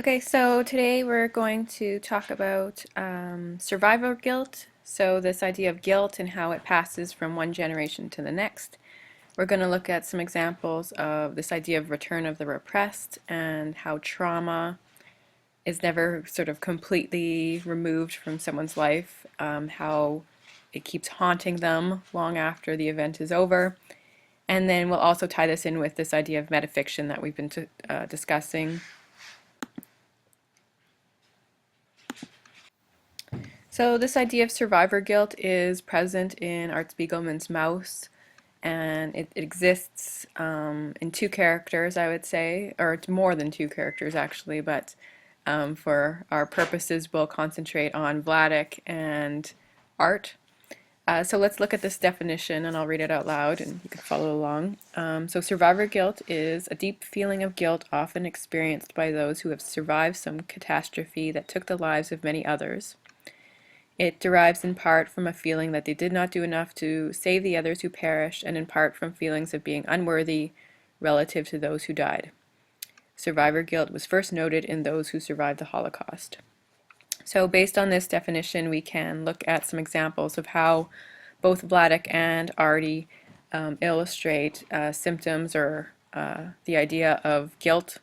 Okay, so today we're going to talk about survivor guilt. So, this idea of guilt and how it passes from one generation to the next. We're going to look at some examples of this idea of return of the repressed and how trauma is never sort of completely removed from someone's life, how it keeps haunting them long after the event is over. And then we'll also tie this in with this idea of metafiction that we've been discussing. So this idea of survivor guilt is present in Art Spiegelman's Mouse, and it exists in two characters, I would say, or it's more than two characters actually, but for our purposes, we'll concentrate on Vladek and Art. So let's look at this definition, and I'll read it out loud, and you can follow along. So survivor guilt is a deep feeling of guilt often experienced by those who have survived some catastrophe that took the lives of many others. It derives in part from a feeling that they did not do enough to save the others who perished, and in part from feelings of being unworthy relative to those who died. Survivor guilt was first noted in those who survived the Holocaust. So based on this definition, we can look at some examples of how both Vladek and Artie illustrate symptoms or the idea of guilt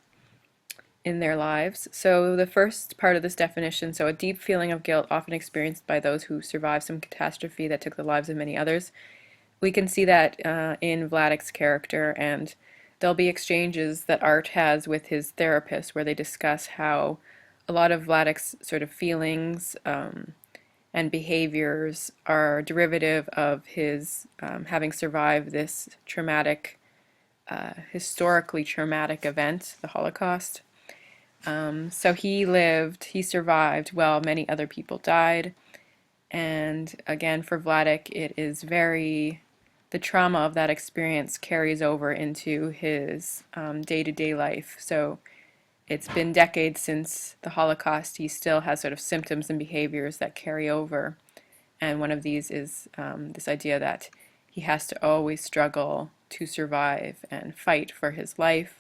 in their lives. So the first part of this definition, so a deep feeling of guilt often experienced by those who survived some catastrophe that took the lives of many others. We can see that in Vladek's character, and there'll be exchanges that Art has with his therapist where they discuss how a lot of Vladek's sort of feelings and behaviors are derivative of his having survived this traumatic, historically traumatic event, the Holocaust. So he survived while many other people died. And again, for Vladek, it is the trauma of that experience carries over into his day-to-day life. So it's been decades since the Holocaust. He still has sort of symptoms and behaviors that carry over. And one of these is this idea that he has to always struggle to survive and fight for his life.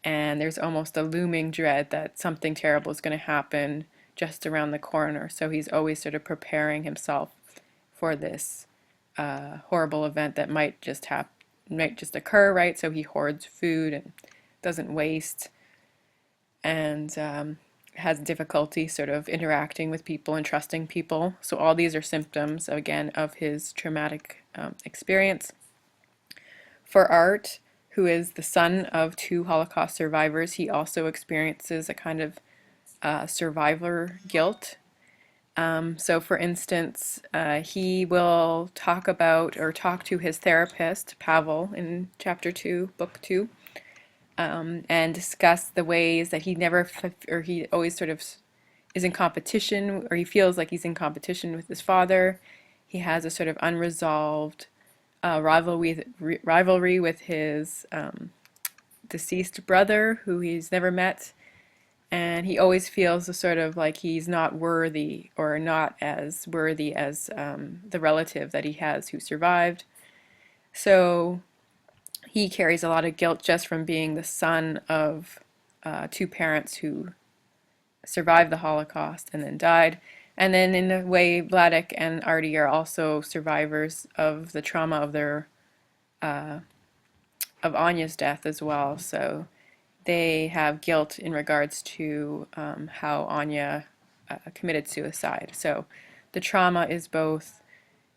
And there's almost a looming dread that something terrible is going to happen just around the corner. So he's always sort of preparing himself for this horrible event that might just occur, right? So he hoards food and doesn't waste, and has difficulty sort of interacting with people and trusting people. So all these are symptoms, again, of his traumatic experience. For Art, who is the son of two Holocaust survivors, he also experiences a kind of survivor guilt. So for instance, he will talk to his therapist, Pavel, in chapter 2, book 2, and discuss the ways that he always sort of is in competition, or he feels like he's in competition with his father. He has a sort of unresolved rivalry with his deceased brother, who he's never met, and he always feels a sort of like he's not worthy, or not as worthy as the relative that he has who survived. So he carries a lot of guilt just from being the son of two parents who survived the Holocaust and then died. And then in a way, Vladek and Artie are also survivors of the trauma of of Anya's death as well. So they have guilt in regards to how Anya committed suicide. So the trauma is both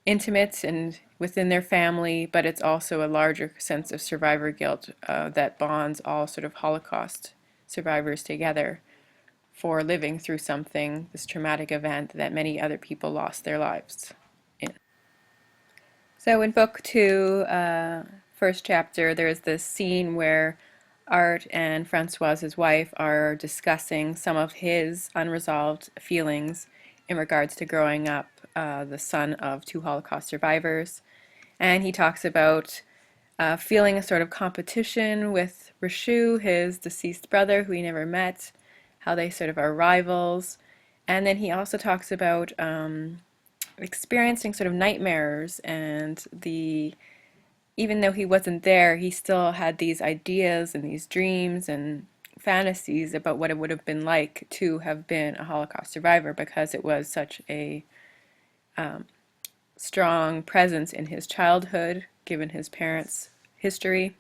intimate and within their family, but it's also a larger sense of survivor guilt that bonds all sort of Holocaust survivors together for living through this traumatic event that many other people lost their lives in. So in book 2, first chapter, there's this scene where Art and Francoise, his wife, are discussing some of his unresolved feelings in regards to growing up the son of two Holocaust survivors. And he talks about feeling a sort of competition with Rashu, his deceased brother, who he never met, how they sort of are rivals. And then he also talks about experiencing sort of nightmares, and even though he wasn't there, he still had these ideas and these dreams and fantasies about what it would have been like to have been a Holocaust survivor, because it was such a strong presence in his childhood, given his parents' history.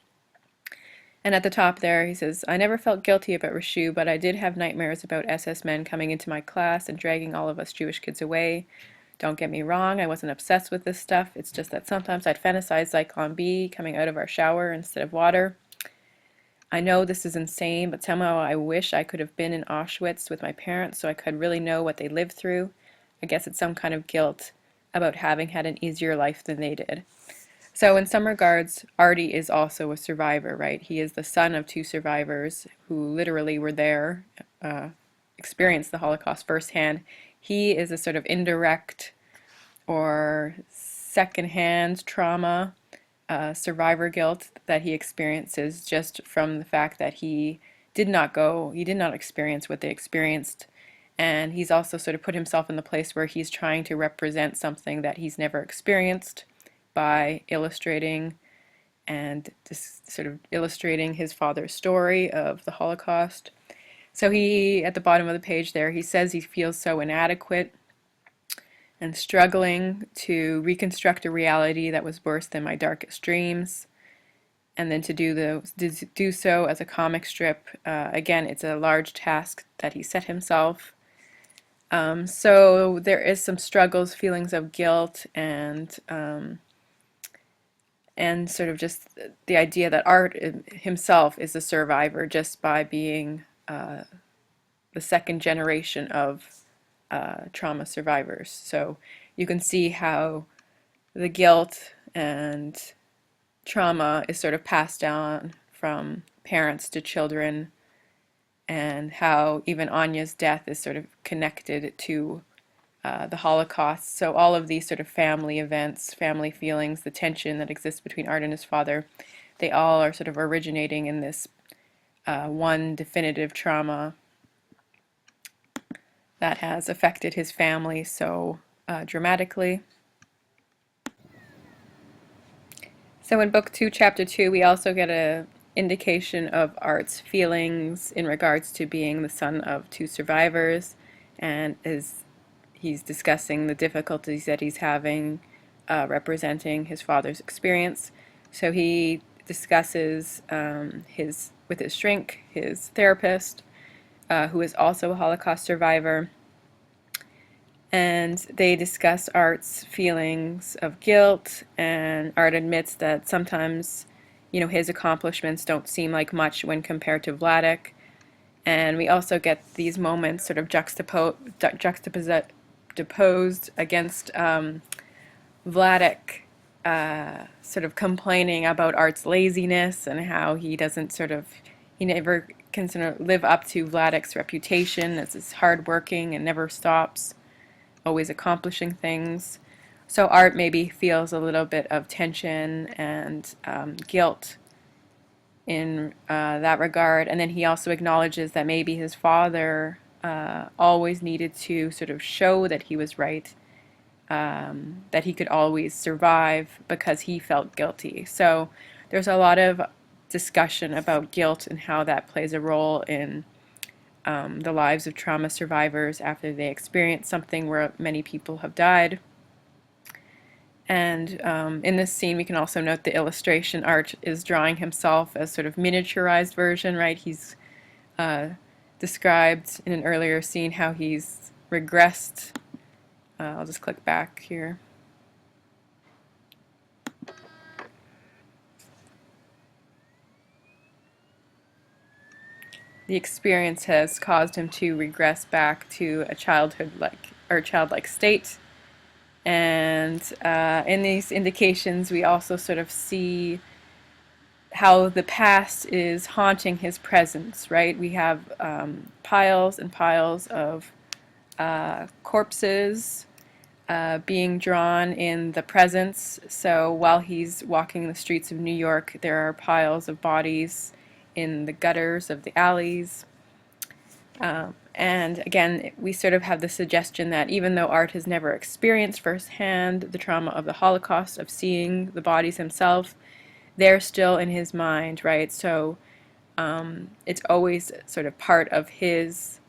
And at the top there, he says, I never felt guilty about Rishu, but I did have nightmares about SS men coming into my class and dragging all of us Jewish kids away. Don't get me wrong, I wasn't obsessed with this stuff. It's just that sometimes I'd fantasize Zyklon B coming out of our shower instead of water. I know this is insane, but somehow I wish I could have been in Auschwitz with my parents so I could really know what they lived through. I guess it's some kind of guilt about having had an easier life than they did. So in some regards, Artie is also a survivor, right? He is the son of two survivors who literally were there, experienced the Holocaust firsthand. He is a sort of indirect or secondhand trauma, survivor guilt that he experiences just from the fact that he did not experience what they experienced. And he's also sort of put himself in the place where he's trying to represent something that he's never experienced by illustrating and just sort of illustrating his father's story of the Holocaust. So he, at the bottom of the page there, he says he feels so inadequate and struggling to reconstruct a reality that was worse than my darkest dreams. And then to do so as a comic strip, again, it's a large task that he set himself. So there is some struggles, feelings of guilt, and sort of just the idea that Art himself is a survivor just by being the second generation of trauma survivors. So you can see how the guilt and trauma is sort of passed down from parents to children, and how even Anya's death is sort of connected to the Holocaust. So all of these sort of family events, family feelings, the tension that exists between Art and his father, they all are sort of originating in this one definitive trauma that has affected his family so dramatically. So in Book 2, Chapter 2, we also get an indication of Art's feelings in regards to being the son of two survivors, and he's discussing the difficulties that he's having representing his father's experience. So he discusses with his shrink, his therapist, who is also a Holocaust survivor, and they discuss Art's feelings of guilt, and Art admits that sometimes, his accomplishments don't seem like much when compared to Vladek. And we also get these moments sort of juxtaposed against Vladek sort of complaining about Art's laziness and how he never can sort of live up to Vladek's reputation as he's hardworking and never stops, always accomplishing things. So Art maybe feels a little bit of tension and guilt in that regard. And then he also acknowledges that maybe his father always needed to sort of show that he was right, that he could always survive because he felt guilty. So there's a lot of discussion about guilt and how that plays a role in the lives of trauma survivors after they experience something where many people have died. And in this scene, we can also note the illustration. Art is drawing himself as sort of miniaturized version, right? He's described in an earlier scene how he's regressed. I'll just click back here. The experience has caused him to regress back to a childlike state. And in these indications, we also sort of see how the past is haunting his presence, right? We have piles and piles of corpses being drawn in the presence. So while he's walking the streets of New York, there are piles of bodies in the gutters of the alleys. And again, we sort of have the suggestion that even though Art has never experienced firsthand the trauma of the Holocaust, of seeing the bodies himself, they're still in his mind, right? So It's always sort of part of his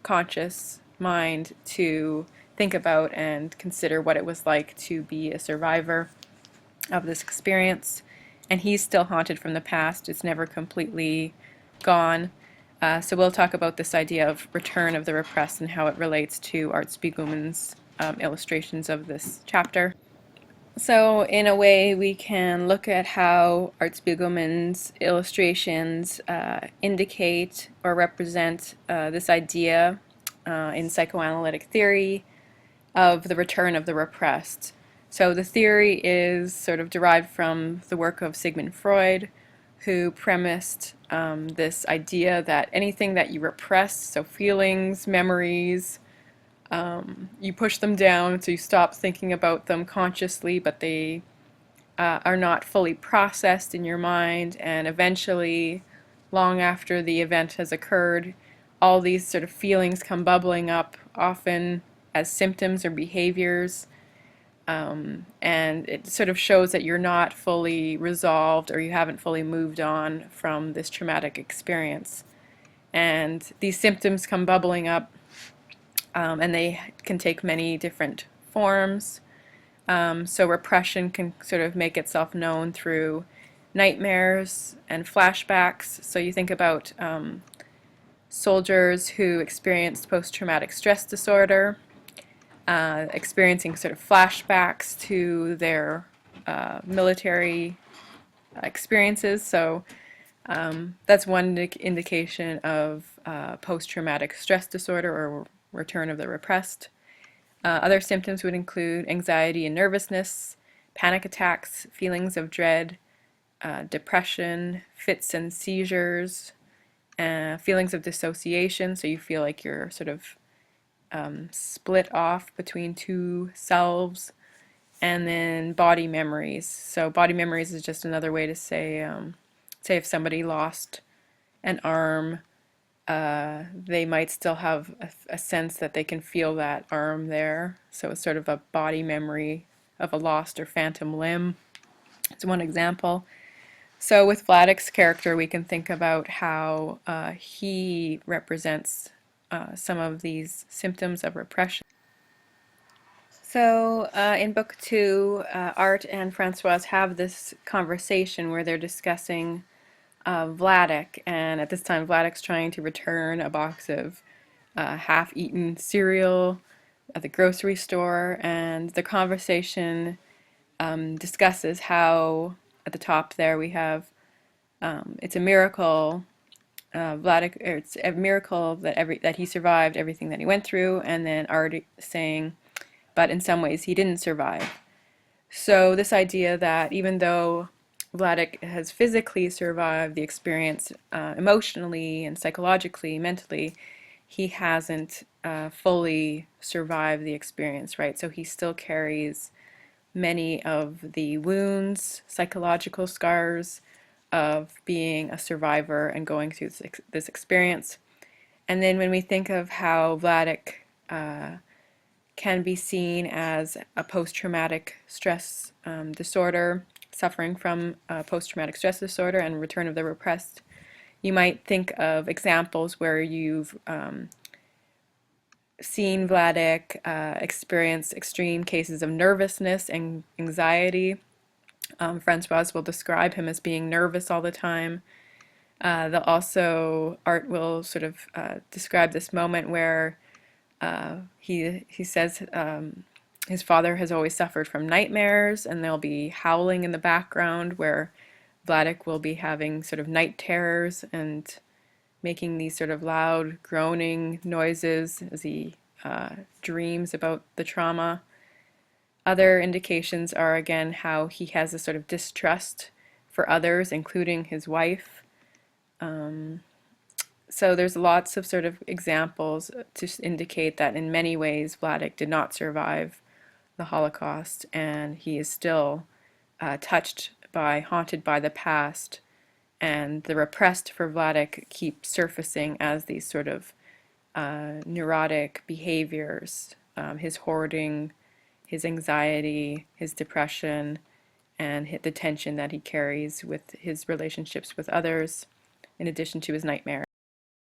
conscious mind to think about and consider what it was like to be a survivor of this experience. And he's still haunted from the past. It's never completely gone. So we'll talk about this idea of return of the repressed and how it relates to Art Spiegelman's illustrations of this chapter. So in a way, we can look at how Art Spiegelman's illustrations indicate or represent this idea in psychoanalytic theory of the return of the repressed. So the theory is sort of derived from the work of Sigmund Freud, who premised this idea that anything that you repress, so feelings, memories, you push them down, so you stop thinking about them consciously, but they are not fully processed in your mind, and eventually, long after the event has occurred, all these sort of feelings come bubbling up, often as symptoms or behaviors, and it sort of shows that you're not fully resolved or you haven't fully moved on from this traumatic experience. And these symptoms come bubbling up, and they can take many different forms. So repression can sort of make itself known through nightmares and flashbacks. So you think about soldiers who experienced post-traumatic stress disorder, experiencing sort of flashbacks to their military experiences. So that's one indication of post-traumatic stress disorder or return of the repressed. Other symptoms would include anxiety and nervousness, panic attacks, feelings of dread, depression, fits and seizures, feelings of dissociation, so you feel like you're sort of split off between two selves, and then body memories. So body memories is just another way to say, say if somebody lost an arm, they might still have a sense that they can feel that arm there. So it's sort of a body memory of a lost or phantom limb. It's one example. So with Vladek's character, we can think about how he represents some of these symptoms of repression. So in book 2, Art and Francoise have this conversation where they're discussing Vladek, and at this time Vladek's trying to return a box of half-eaten cereal at the grocery store, and the conversation discusses how at the top there we have it's a miracle Vladek, or it's a miracle that he survived everything that he went through, and then Art saying, but in some ways he didn't survive. So this idea that even though Vladek has physically survived the experience emotionally and psychologically, mentally, he hasn't fully survived the experience, right? So he still carries many of the wounds, psychological scars of being a survivor and going through this experience. And then when we think of how Vladek can be seen as a post-traumatic stress disorder, suffering from post-traumatic stress disorder and return of the repressed, you might think of examples where you've seen Vladek experience extreme cases of nervousness and anxiety. Francoise will describe him as being nervous all the time. Art will sort of describe this moment where he says his father has always suffered from nightmares, and there'll be howling in the background where Vladek will be having sort of night terrors and making these sort of loud groaning noises as he dreams about the trauma. Other indications are again how he has a sort of distrust for others, including his wife. So there's lots of sort of examples to indicate that in many ways Vladek did not survive the Holocaust, and he is still haunted by the past, and the repressed for Vladek keep surfacing as these sort of neurotic behaviors, his hoarding, his anxiety, his depression, and the tension that he carries with his relationships with others, in addition to his nightmares.